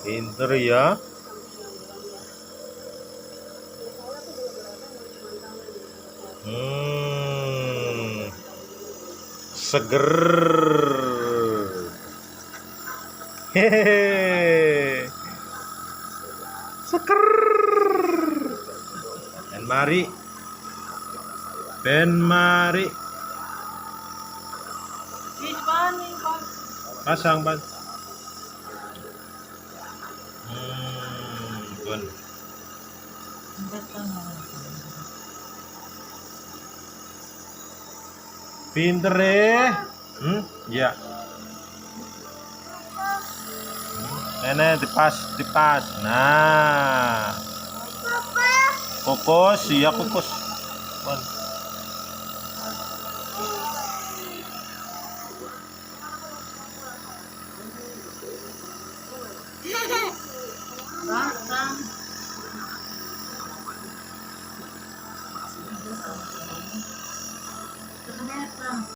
Pinter ya. Seger. Hehehe. Seger. Ben mari. Ben mari. Pasang ban. Bun. Pinter ya. Ini dipas. Nah. Kukus, iya kukus. Bun.